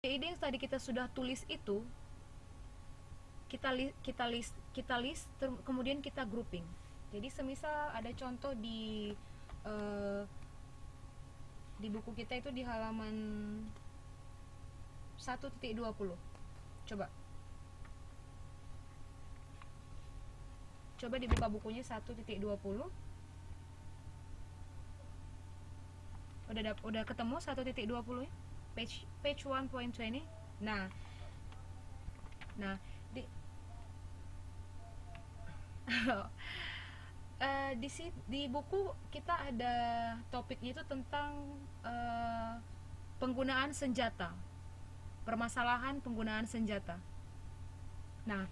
ide-ide yang tadi kita sudah tulis itu kita list kemudian kita grouping. Jadi semisal ada contoh eh, di buku kita itu di halaman 1.20. Coba dibuka bukunya 1.20. Udah ketemu 1.20 ya? Page 1.20. Nah, di di buku kita ada topiknya itu tentang penggunaan senjata, permasalahan penggunaan senjata. Nah,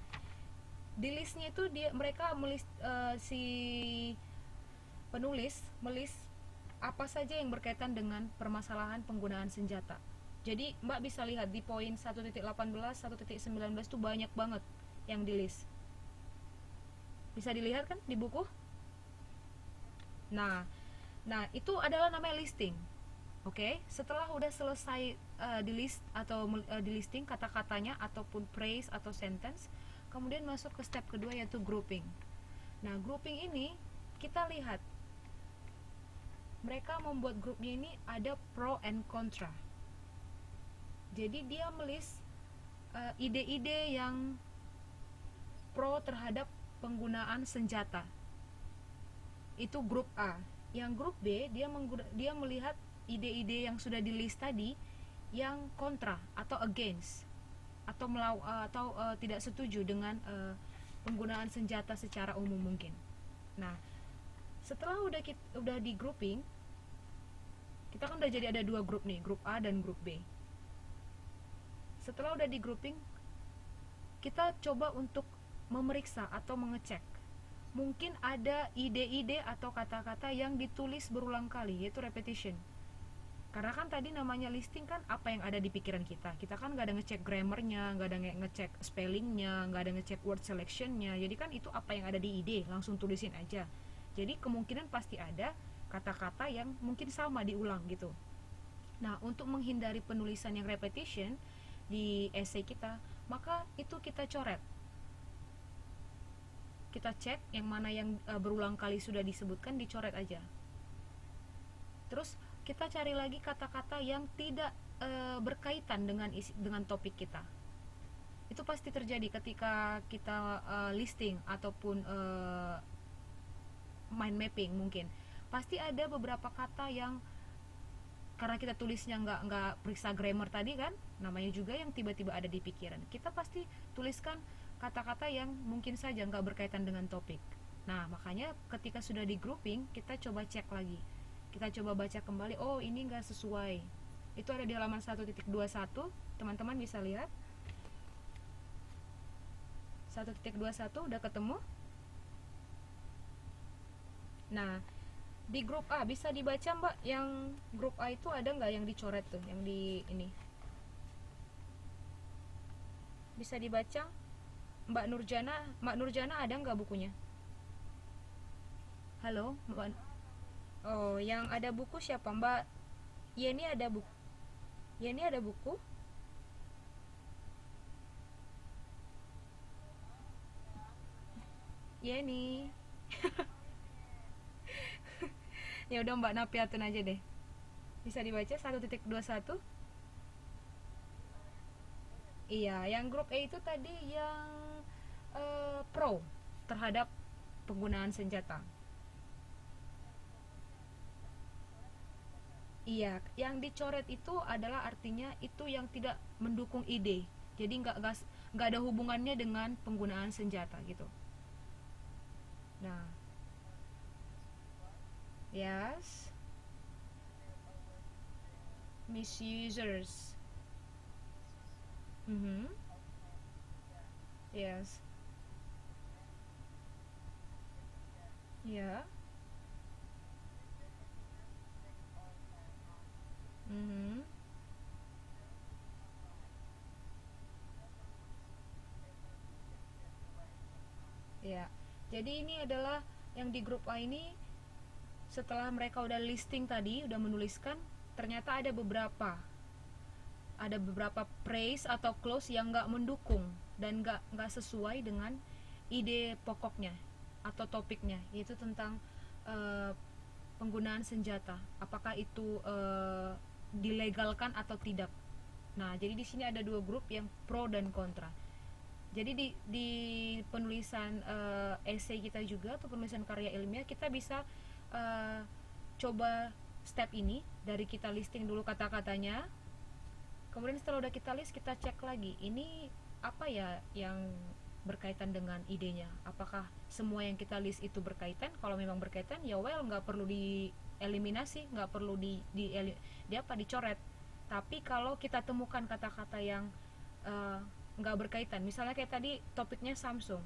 di listnya itu mereka si penulis melis apa saja yang berkaitan dengan permasalahan penggunaan senjata. Jadi Mbak bisa lihat di poin 1.18, 1.19 itu banyak banget yang di list. Bisa dilihat kan di buku? Nah, itu adalah namanya listing. Oke, setelah udah selesai di list atau di listing kata-katanya ataupun phrase atau sentence, kemudian masuk ke step kedua yaitu grouping. Nah, grouping ini kita lihat mereka membuat grupnya ini ada pro and contra. Jadi dia melis ide-ide yang pro terhadap penggunaan senjata. Itu grup A. Yang grup B dia melihat ide-ide yang sudah di list tadi yang kontra atau against atau tidak setuju dengan penggunaan senjata secara umum mungkin. Nah, setelah udah di grouping, kita kan udah jadi ada dua grup nih, grup A dan grup B. Setelah udah di grouping, kita coba untuk memeriksa atau mengecek. Mungkin ada ide-ide atau kata-kata yang ditulis berulang kali, yaitu repetition. Karena kan tadi namanya listing kan apa yang ada di pikiran kita. Kita kan nggak ada ngecek grammarnya, nggak ada ngecek spellingnya, nggak ada ngecek word selectionnya. Jadi kan itu apa yang ada di ide, langsung tulisin aja. Jadi kemungkinan pasti ada kata-kata yang mungkin sama diulang gitu. Nah, untuk menghindari penulisan yang repetition di essay kita, maka itu kita coret. Kita cek yang mana yang berulang kali sudah disebutkan, dicoret aja. Terus kita cari lagi kata-kata yang tidak berkaitan dengan topik kita. Itu pasti terjadi ketika kita listing ataupun mind mapping mungkin. Pasti ada beberapa kata yang karena kita tulisnya nggak periksa grammar tadi kan, namanya juga yang tiba-tiba ada di pikiran. Kita pasti tuliskan kata-kata yang mungkin saja nggak berkaitan dengan topik. Nah, makanya ketika sudah di grouping, kita coba cek lagi. Kita coba baca kembali, oh ini nggak sesuai. Itu ada di halaman 1.21, teman-teman bisa lihat. 1.21 udah ketemu. Nah, di grup A bisa dibaca Mbak, yang grup A itu ada nggak yang dicoret tuh, yang di ini? Bisa dibaca Mbak Nurjana ada nggak bukunya? Halo Mbak. Oh, yang ada buku siapa Mbak? Yeni ada buku. Yeni ada buku? Yeni. Ya udah Mbak Napiatun aja deh. Bisa dibaca 1.21. Iya, yang grup A itu tadi yang pro terhadap penggunaan senjata. Iya, yang dicoret itu adalah artinya itu yang tidak mendukung ide. Jadi nggak ada hubungannya dengan penggunaan senjata gitu. Nah, yes, misusers. Mhm. Yes. Ya. Mhm. Ya. Jadi ini adalah yang di grup A ini, setelah mereka udah listing tadi, udah menuliskan, ternyata ada beberapa ada beberapa phrase atau clause yang nggak mendukung dan nggak sesuai dengan ide pokoknya atau topiknya, yaitu tentang uh, penggunaan senjata, apakah itu dilegalkan atau tidak. Nah, jadi di sini ada dua grup yang pro dan kontra. Jadi di penulisan essay kita juga atau penulisan karya ilmiah, kita bisa uh, coba step ini dari kita listing dulu kata-katanya. Kemudian setelah udah kita list, kita cek lagi ini apa ya yang berkaitan dengan idenya. Apakah semua yang kita list itu berkaitan? Kalau memang berkaitan, ya well, nggak perlu dieliminasi, nggak perlu dicoret. Tapi kalau kita temukan kata-kata yang nggak berkaitan, misalnya kayak tadi topiknya Samsung,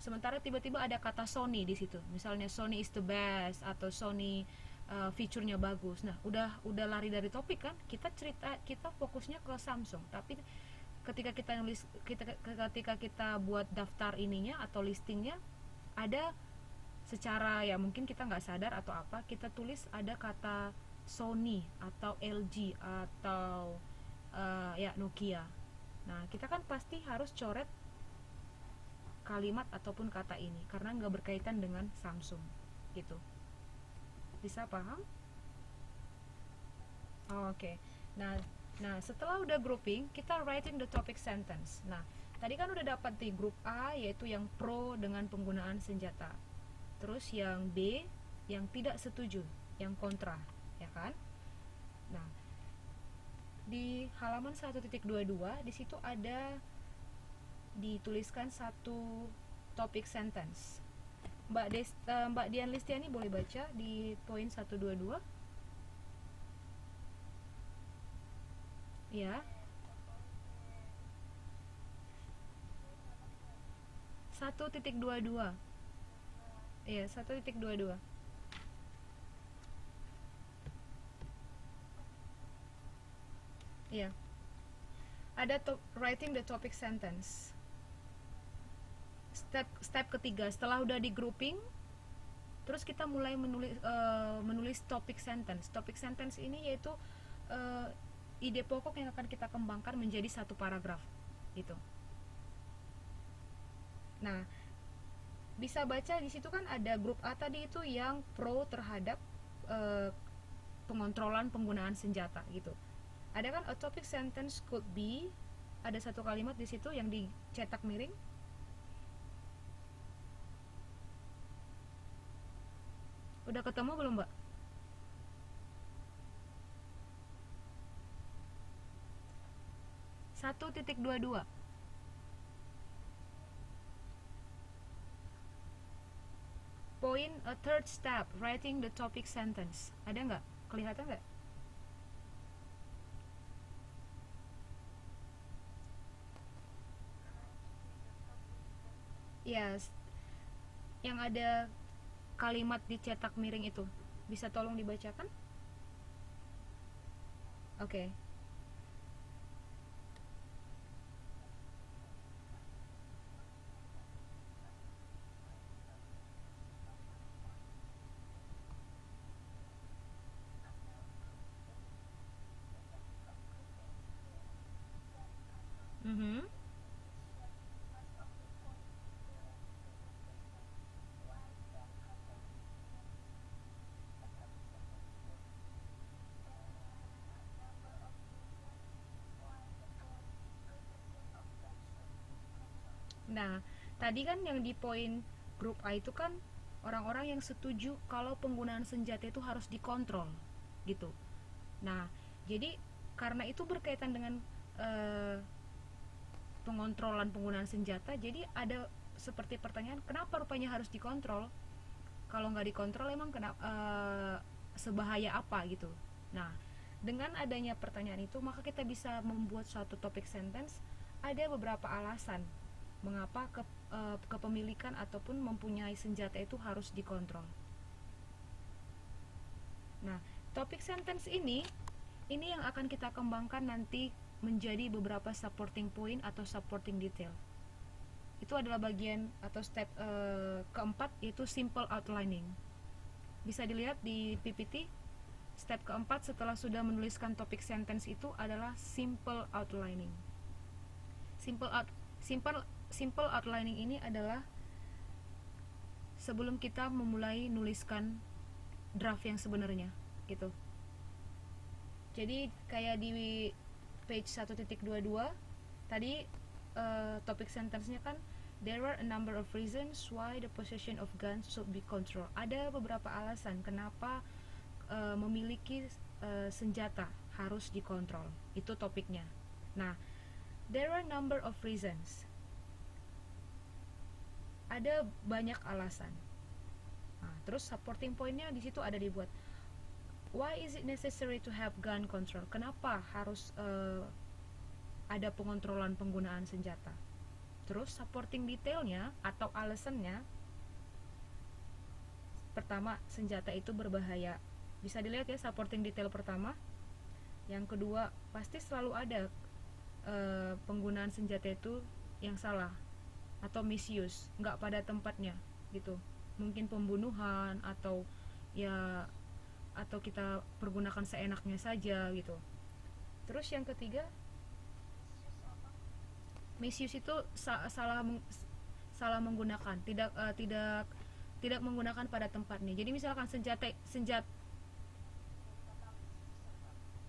sementara tiba-tiba ada kata Sony di situ, misalnya Sony is the best atau Sony fiturnya bagus. Nah, udah lari dari topik kan, kita fokusnya ke Samsung. Tapi ketika kita buat daftar ininya atau listingnya, ada secara ya mungkin kita nggak sadar atau apa, kita tulis ada kata Sony atau LG atau ya Nokia. Nah, kita kan pasti harus coret kalimat ataupun kata ini karena nggak berkaitan dengan Samsung gitu. Bisa paham? Oke. Nah, setelah udah grouping, kita writing the topic sentence. Nah, tadi kan udah dapat di grup A, yaitu yang pro dengan penggunaan senjata. Terus yang B, yang tidak setuju, yang kontra, ya kan? Nah, di halaman 1.22 di situ ada dituliskan satu topic sentence. Mbak Dian Listiani boleh baca di poin 122. Ya. 1.22. Iya, 1.22. Iya. Ada writing the topic sentence. Step ketiga, setelah udah di grouping, terus kita mulai menulis topic sentence. Topic sentence ini yaitu ide pokok yang akan kita kembangkan menjadi satu paragraf gitu. Nah, bisa baca di situ kan ada grup A tadi itu yang pro terhadap pengontrolan penggunaan senjata gitu. Ada kan a topic sentence could be, ada satu kalimat di situ yang dicetak miring. Udah ketemu belum, Mbak? Satu titik dua. Point a third step, writing the topic sentence. Ada nggak? Kelihatan nggak? Yes. Yang ada kalimat dicetak miring itu, bisa tolong dibacakan? Oke. Mhm. Nah, tadi kan yang di poin grup A itu kan orang-orang yang setuju kalau penggunaan senjata itu harus dikontrol gitu. Nah, jadi karena itu berkaitan dengan pengontrolan penggunaan senjata, jadi ada seperti pertanyaan, kenapa rupanya harus dikontrol? Kalau nggak dikontrol emang sebahaya apa gitu. Nah, dengan adanya pertanyaan itu, maka kita bisa membuat suatu topic sentence. Ada beberapa alasan mengapa kepemilikan ataupun mempunyai senjata itu harus dikontrol. Nah, topic sentence ini yang akan kita kembangkan nanti menjadi beberapa supporting point atau supporting detail. Itu adalah bagian atau step keempat, yaitu simple outlining. Bisa dilihat di PPT Step keempat setelah sudah menuliskan topik sentence itu adalah simple outlining. Simple outlining ini adalah sebelum kita memulai nuliskan draft yang sebenarnya gitu. Jadi kayak di page 1.22 tadi topik sentence-nya kan there are a number of reasons why the possession of guns should be controlled. Ada beberapa alasan kenapa memiliki senjata harus dikontrol. Itu topiknya. Nah, there are a number of reasons. Ada banyak alasan. Nah, terus supporting point-nya di situ ada dibuat. Why is it necessary to have gun control? Kenapa harus ada pengontrolan penggunaan senjata? Terus supporting detailnya atau alasannya, pertama, senjata itu berbahaya. Bisa dilihat ya supporting detail pertama. Yang kedua, pasti selalu ada penggunaan senjata itu yang salah atau misuse, nggak pada tempatnya gitu. Mungkin pembunuhan atau kita pergunakan seenaknya saja gitu. Terus yang ketiga, misuse itu salah menggunakan, tidak menggunakan pada tempatnya. Jadi misalkan senjata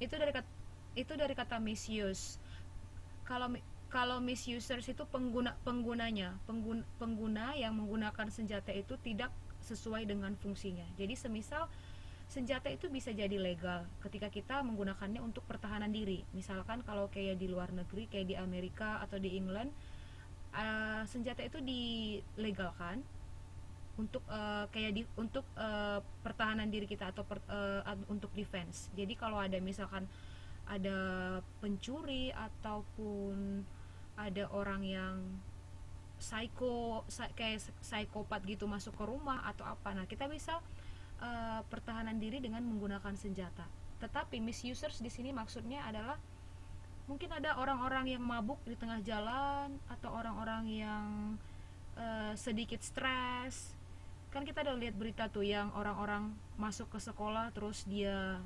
itu dari kata misuse. Kalau misusers itu pengguna yang menggunakan senjata itu tidak sesuai dengan fungsinya. Jadi semisal senjata itu bisa jadi legal ketika kita menggunakannya untuk pertahanan diri. Misalkan kalau kayak di luar negeri, kayak di Amerika atau di England, senjata itu dilegalkan untuk pertahanan diri kita atau untuk defense. Jadi kalau ada misalkan ada pencuri ataupun ada orang yang kayak psikopat gitu masuk ke rumah atau apa, nah kita bisa pertahanan diri dengan menggunakan senjata. Tetapi misusers di sini maksudnya adalah mungkin ada orang-orang yang mabuk di tengah jalan atau orang-orang yang sedikit stres. Kan kita udah lihat berita tuh yang orang-orang masuk ke sekolah terus dia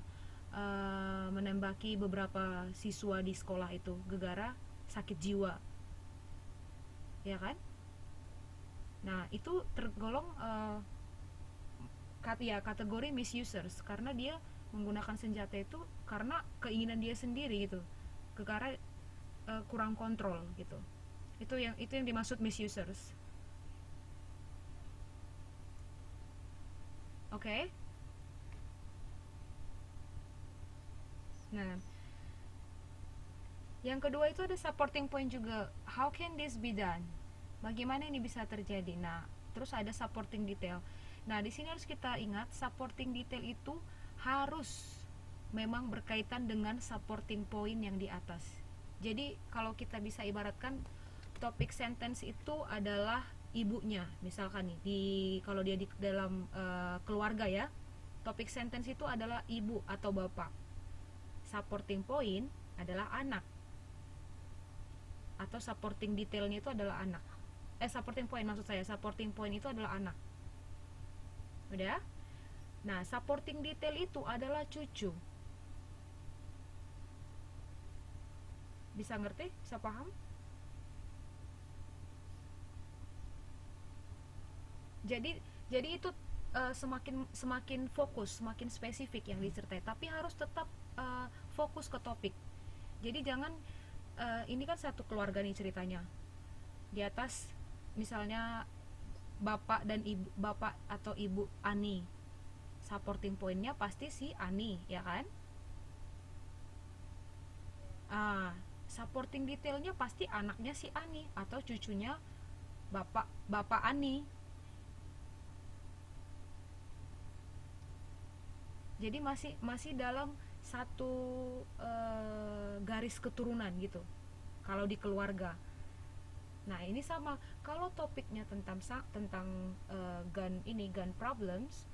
menembaki beberapa siswa di sekolah itu gara-gara sakit jiwa, ya kan? Nah itu tergolong kategori misusers karena dia menggunakan senjata itu karena keinginan dia sendiri gitu, karena kurang kontrol gitu. Itu yang dimaksud misusers. Oke? Nah, yang kedua itu ada supporting point juga. How can this be done? Bagaimana ini bisa terjadi? Nah, terus ada supporting detail. Nah, di sini harus kita ingat supporting detail itu harus memang berkaitan dengan supporting point yang di atas. Jadi, kalau kita bisa ibaratkan topik sentence itu adalah ibunya, misalkan nih kalau dia di dalam keluarga ya, topik sentence itu adalah ibu atau bapak. Supporting point adalah anak, atau supporting detailnya itu adalah anak. Supporting point maksud saya, supporting point itu adalah anak. Udah? Nah, supporting detail itu adalah cucu. Bisa ngerti? Bisa paham? Jadi itu semakin fokus, semakin spesifik yang disertai, tapi harus tetap fokus ke topik. Jadi jangan ini kan satu keluarga nih ceritanya. Di atas misalnya bapak atau ibu Ani. Supporting pointnya pasti si Ani, ya kan? Supporting detailnya pasti anaknya si Ani atau cucunya bapak Ani. Jadi masih dalam satu garis keturunan gitu kalau di keluarga. Nah, ini sama kalau topiknya tentang gun problems.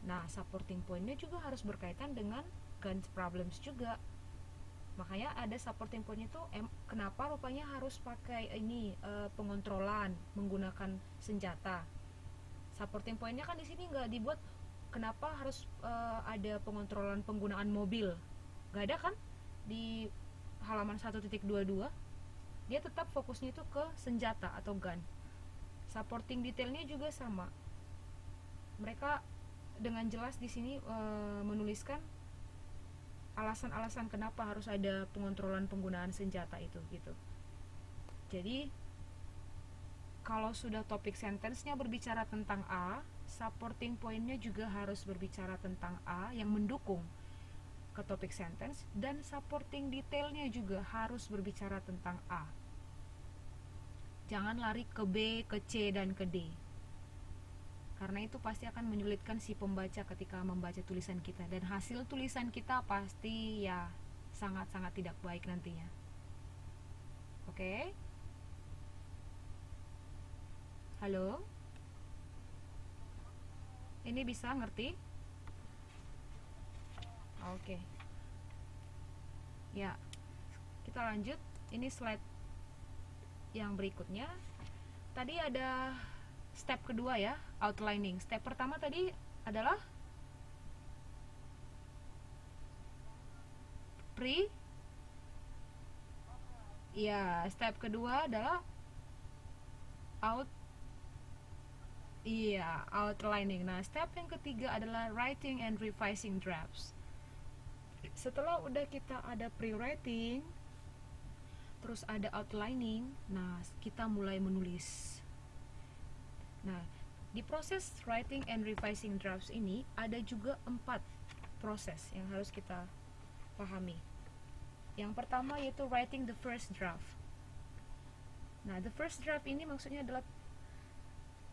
Nah, supporting pointnya juga harus berkaitan dengan gun problems juga. Makanya ada supporting point itu kenapa rupanya harus pakai pengontrolan menggunakan senjata. Supporting pointnya kan di sini nggak dibuat kenapa harus ada pengontrolan penggunaan mobil? Gak ada kan di halaman 1.22. Dia tetap fokusnya itu ke senjata atau gun. Supporting detailnya juga sama. Mereka dengan jelas di sini menuliskan alasan-alasan kenapa harus ada pengontrolan penggunaan senjata itu gitu. Jadi kalau sudah topik sentence-nya berbicara tentang A, supporting point-nya juga harus berbicara tentang A yang mendukung ke topik sentence, dan supporting detailnya juga harus berbicara tentang A. Jangan lari ke B, ke C, dan ke D, karena itu pasti akan menyulitkan si pembaca ketika membaca tulisan kita, dan hasil tulisan kita pasti ya sangat-sangat tidak baik nantinya. Oke? Halo? Ini bisa ngerti? Oke. Ya, kita lanjut. Ini slide yang berikutnya. Tadi ada step kedua ya, outlining. Step pertama tadi adalah pre. Ya, step kedua adalah out. Iya, outlining. Nah, step yang ketiga adalah writing and revising drafts. Setelah udah kita ada pre-writing, terus ada outlining, nah kita mulai menulis. Nah, di proses writing and revising drafts ini ada juga 4 proses yang harus kita pahami. Yang pertama yaitu writing the first draft. Nah, the first draft ini maksudnya adalah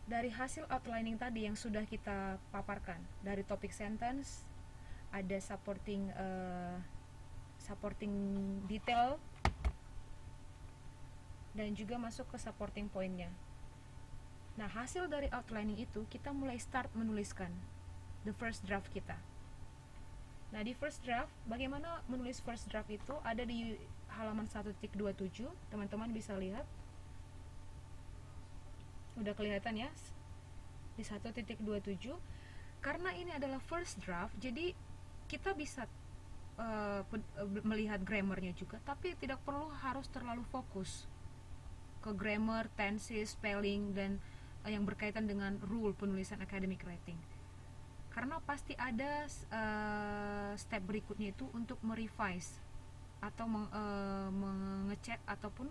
dari hasil outlining tadi yang sudah kita paparkan, dari topik sentence, ada supporting detail, dan juga masuk ke supporting point-nya. Nah, hasil dari outlining itu kita mulai start menuliskan the first draft kita. Nah, di first draft, bagaimana menulis first draft itu ada di halaman 1.27. Teman-teman bisa lihat. Udah kelihatan ya di 1.27. Karena ini adalah first draft, jadi kita bisa melihat grammarnya juga, tapi tidak perlu harus terlalu fokus ke grammar, tenses, spelling, dan yang berkaitan dengan rule penulisan academic writing. Karena pasti ada step berikutnya itu untuk merevise atau mengecek ataupun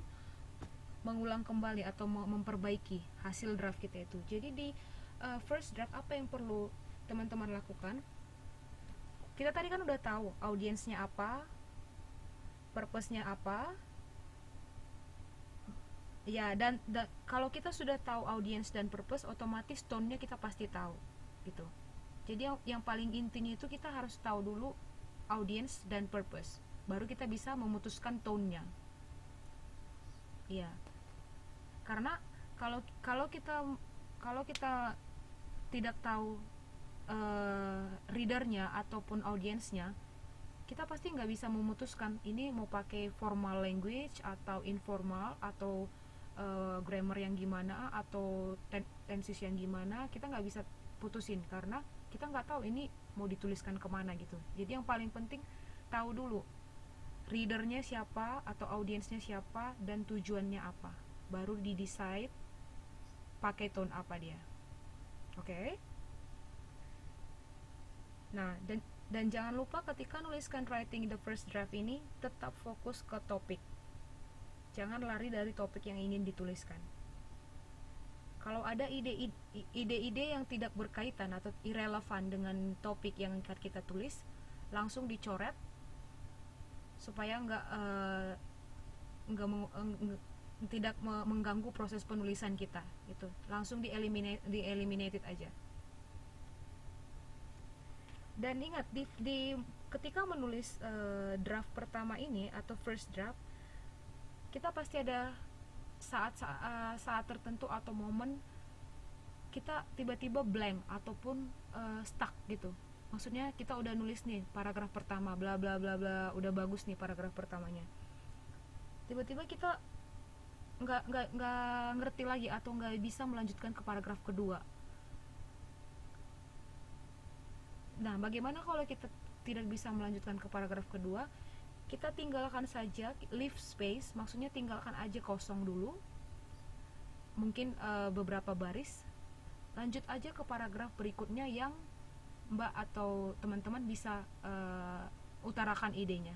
mengulang kembali atau memperbaiki hasil draft kita itu. Jadi di first draft apa yang perlu teman-teman lakukan? Kita tadi kan udah tahu audiensnya apa, purpose-nya apa. Ya, dan kalau kita sudah tahu audience dan purpose, otomatis tone-nya kita pasti tahu gitu. Jadi yang paling intinya itu kita harus tahu dulu audience dan purpose, baru kita bisa memutuskan tone-nya. Iya. Karena kalau kita tidak tahu readernya ataupun audiensnya, kita pasti nggak bisa memutuskan ini mau pakai formal language atau informal atau grammar yang gimana atau tenses yang gimana. Kita nggak bisa putusin karena kita nggak tahu ini mau dituliskan kemana gitu. Jadi yang paling penting tahu dulu readernya siapa atau audiensnya siapa dan tujuannya apa, baru di-decide pakai tone apa dia. Oke? Nah, dan jangan lupa ketika nuliskan writing the first draft ini tetap fokus ke topik. Jangan lari dari topik yang ingin dituliskan. Kalau ada ide-ide yang tidak berkaitan atau irrelevan dengan topik yang akan kita tulis, langsung dicoret supaya tidak mengganggu proses penulisan kita gitu. Langsung di-eliminated aja. Dan ingat ketika menulis draft pertama ini atau first draft, kita pasti ada saat tertentu atau momen kita tiba-tiba blank ataupun stuck gitu. Maksudnya kita udah nulis nih paragraf pertama bla bla bla bla, udah bagus nih paragraf pertamanya, tiba-tiba kita nggak ngerti lagi atau nggak bisa melanjutkan ke paragraf kedua. Nah, bagaimana kalau kita tidak bisa melanjutkan ke paragraf kedua? Kita tinggalkan saja, leave space, maksudnya tinggalkan aja kosong dulu, mungkin beberapa baris, lanjut aja ke paragraf berikutnya yang Mbak atau teman-teman bisa utarakan idenya.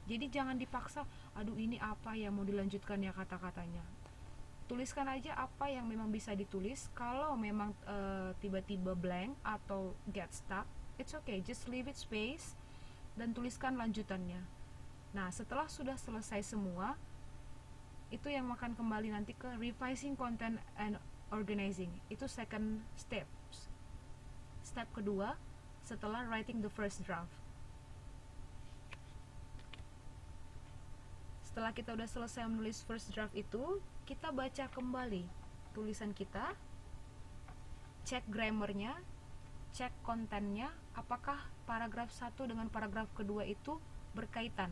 Jadi jangan dipaksa, aduh ini apa yang mau dilanjutkan ya kata-katanya. Tuliskan aja apa yang memang bisa ditulis. Kalau memang tiba-tiba blank atau get stuck, it's okay, just leave it space dan tuliskan lanjutannya. Nah, setelah sudah selesai semua, itu yang akan kembali nanti ke revising content and organizing. Itu second step. Step kedua setelah writing the first draft. Setelah kita udah selesai menulis first draft itu, kita baca kembali tulisan kita, cek grammarnya, cek kontennya, apakah paragraf 1 dengan paragraf kedua itu berkaitan.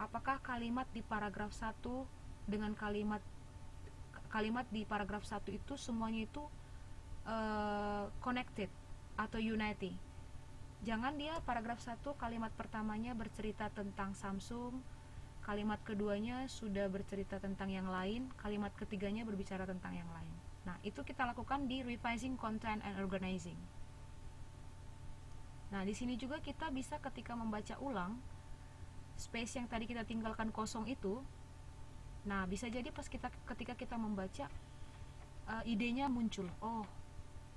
Apakah kalimat di paragraf 1 dengan kalimat di paragraf 1 itu semuanya itu connected atau unity. Jangan dia paragraf 1 kalimat pertamanya bercerita tentang Samsung, kalimat keduanya sudah bercerita tentang yang lain, kalimat ketiganya berbicara tentang yang lain. Nah, itu kita lakukan di revising content and organizing. Nah, di sini juga kita bisa ketika membaca ulang space yang tadi kita tinggalkan kosong itu, nah bisa jadi ketika kita membaca idenya muncul, oh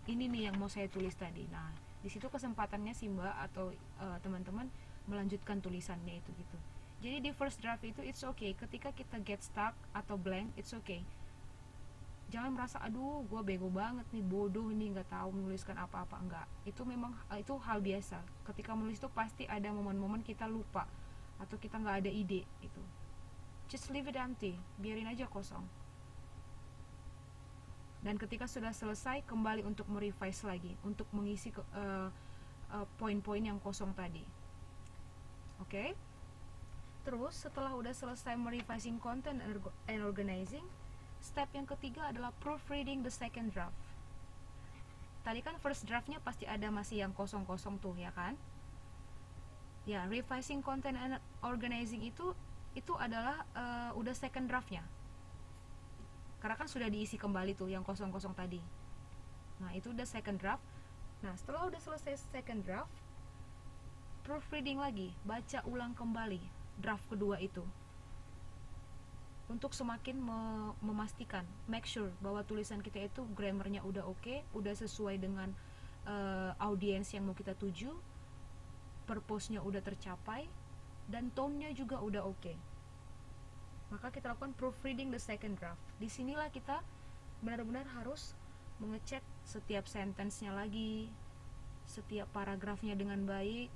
ini nih yang mau saya tulis tadi. Nah, di situ kesempatannya si Mbak atau teman-teman melanjutkan tulisannya itu gitu. Jadi di first draft itu it's okay, ketika kita get stuck atau blank, it's okay. Jangan merasa aduh gue bego banget nih, bodoh nih, nggak tahu menuliskan apa-apa. Enggak, itu memang itu hal biasa. Ketika menulis itu pasti ada momen-momen kita lupa atau kita nggak ada ide itu. Just leave it empty, biarin aja kosong. Dan ketika sudah selesai, kembali untuk merevise lagi, untuk mengisi poin-poin yang kosong tadi. Oke? Terus setelah udah selesai merevising content and organizing, step yang ketiga adalah proofreading the second draft. Tadi kan first draftnya pasti ada masih yang kosong-kosong tuh, ya kan? Ya, revising content and organizing itu adalah udah second draftnya, karena kan sudah diisi kembali tuh yang kosong-kosong tadi. Nah, itu udah second draft. Nah, setelah udah selesai second draft, proofreading lagi, baca ulang kembali draft kedua itu untuk semakin memastikan, make sure bahwa tulisan kita itu grammarnya udah oke, udah sesuai dengan audiens yang mau kita tuju, purpose-nya udah tercapai, dan tone-nya juga udah oke. Maka kita lakukan proofreading the second draft. Disinilah kita benar-benar harus mengecek setiap sentence-nya lagi, setiap paragrafnya dengan baik,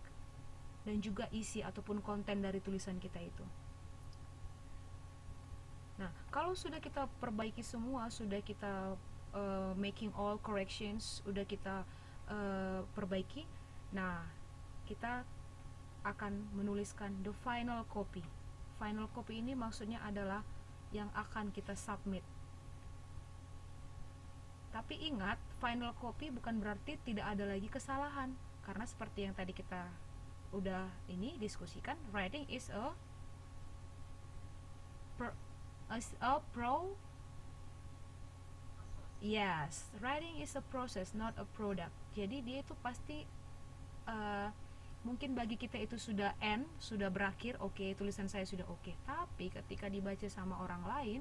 dan juga isi ataupun konten dari tulisan kita itu. Nah, kalau sudah kita perbaiki semua, sudah kita making all corrections, sudah kita perbaiki, nah kita akan menuliskan the final copy. Final copy ini maksudnya adalah yang akan kita submit. Tapi ingat, final copy bukan berarti tidak ada lagi kesalahan, karena seperti yang tadi kita udah diskusikan, writing is a yes, writing is a process, not a product. Jadi dia itu pasti mungkin bagi kita itu sudah end, sudah berakhir, oke, tulisan saya sudah oke. Tapi ketika dibaca sama orang lain,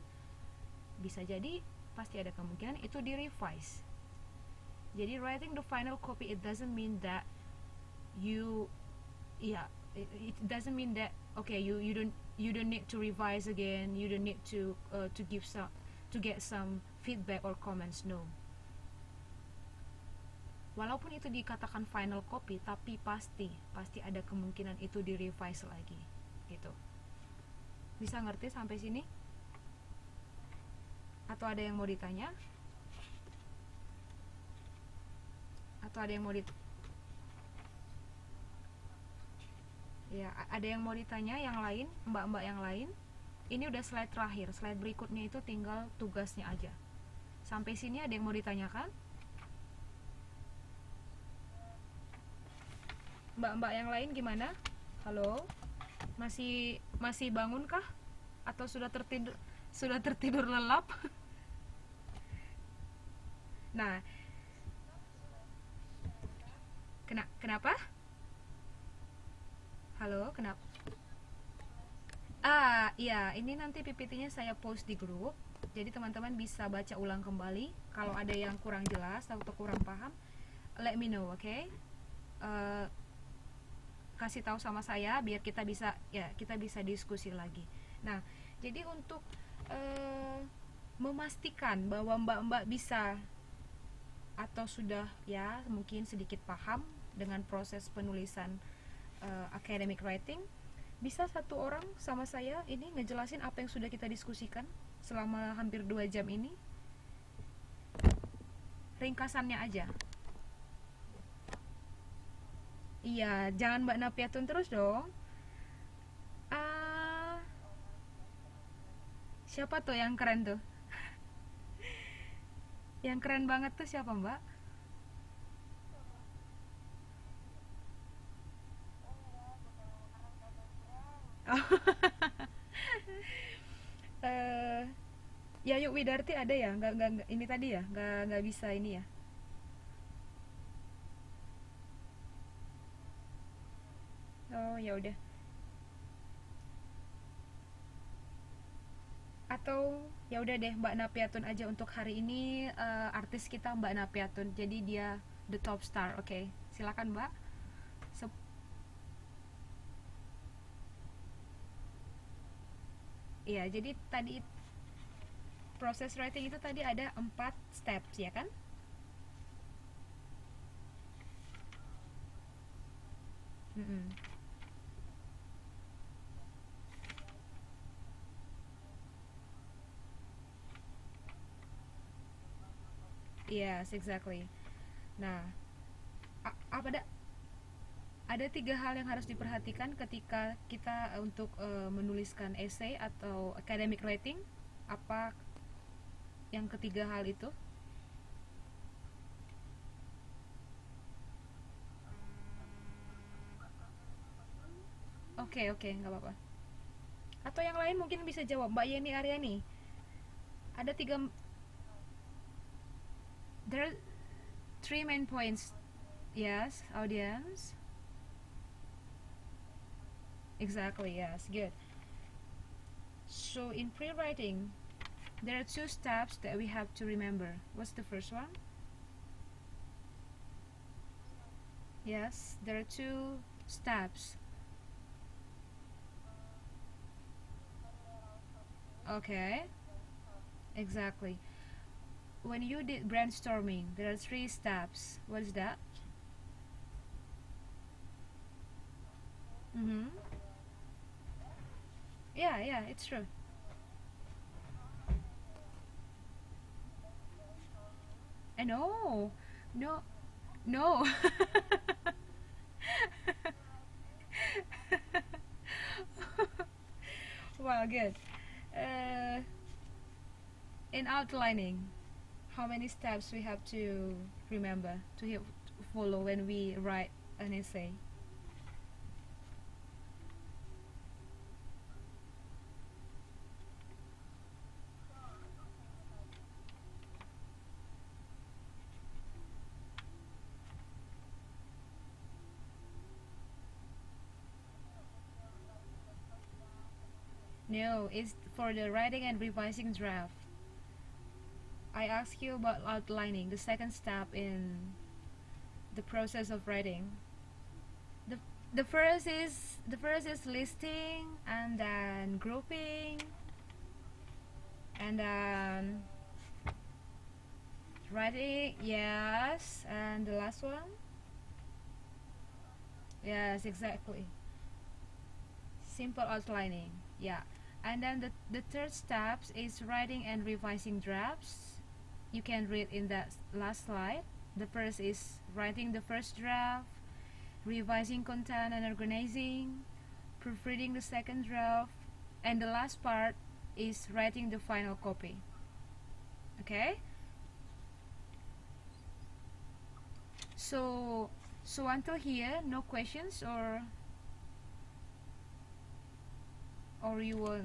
bisa jadi pasti ada kemungkinan itu di-revise. Jadi writing the final copy, it doesn't mean that it doesn't mean that you don't need to revise again, you don't need to get some feedback or comments. No. Walaupun itu dikatakan final copy, tapi pasti ada kemungkinan itu di-revise lagi gitu. Bisa ngerti sampai sini? Atau ada yang mau ditanya? Atau ada yang mau ada yang mau ditanya yang lain, mbak-mbak yang lain? Ini udah slide terakhir, slide berikutnya itu tinggal tugasnya aja. Sampai sini ada yang mau ditanyakan? Mbak-mbak yang lain gimana? Halo, masih masih bangun kah? Atau sudah tertidur lelap? Nah, kenapa? Halo, kenapa? Iya, ini nanti PPT-nya saya post di grup. Jadi teman-teman bisa baca ulang kembali. Kalau ada yang kurang jelas atau kurang paham, let me know, oke? Okay? Kasih tahu sama saya biar kita bisa diskusi lagi. Nah, jadi untuk uh, memastikan bahwa mbak-mbak bisa atau sudah ya mungkin sedikit paham dengan proses penulisan academic writing, bisa satu orang sama saya ini ngejelasin apa yang sudah kita diskusikan selama hampir 2 jam ini, ringkasannya aja. Iya, jangan Mbak Napiatun terus dong. Ah, siapa tuh yang keren tuh? Yang keren banget tuh siapa Mbak? Oh, eh Yayuk Widarti ada ya? Nggak, ini tadi ya? Nggak bisa ini ya? Oh, ya udah. Atau ya udah deh Mbak Napiatun aja untuk hari ini, artis kita Mbak Napiatun. Jadi dia the top star. Oke, okay. Silakan Mbak. Sep- Iya, jadi tadi proses writing itu tadi ada 4 steps ya kan? Mm-mm. Yes, exactly. Nah, apa ada 3 hal yang harus diperhatikan ketika kita untuk menuliskan essay atau academic writing. Apa yang ketiga hal itu? Oke, oke, nggak apa-apa. Atau yang lain mungkin bisa jawab. Mbak Yeni Aryani. Ada 3, there are 3 main points. Yes, audience. Exactly, yes, good. So in pre-writing, there are 2 steps that we have to remember. What's the first one? Yes, there are 2 steps. Okay, exactly. When you did brainstorming, there are 3 steps. What is that? Mm-hmm. Yeah, yeah, it's true. And no, no, no. Well, good. Uh, in outlining, how many steps we have to remember to follow when we write an essay? No, it's for the writing and revising draft. I ask you about outlining, the second step in the process of writing. The the first is listing and then grouping and then writing. Yes, and the last one. Yes, exactly. Simple outlining. Yeah. And then the third steps is writing and revising drafts. You can read in that last slide. The first is writing the first draft, revising content and organizing, proofreading the second draft, and the last part is writing the final copy. Okay? So So until here, no questions, or you will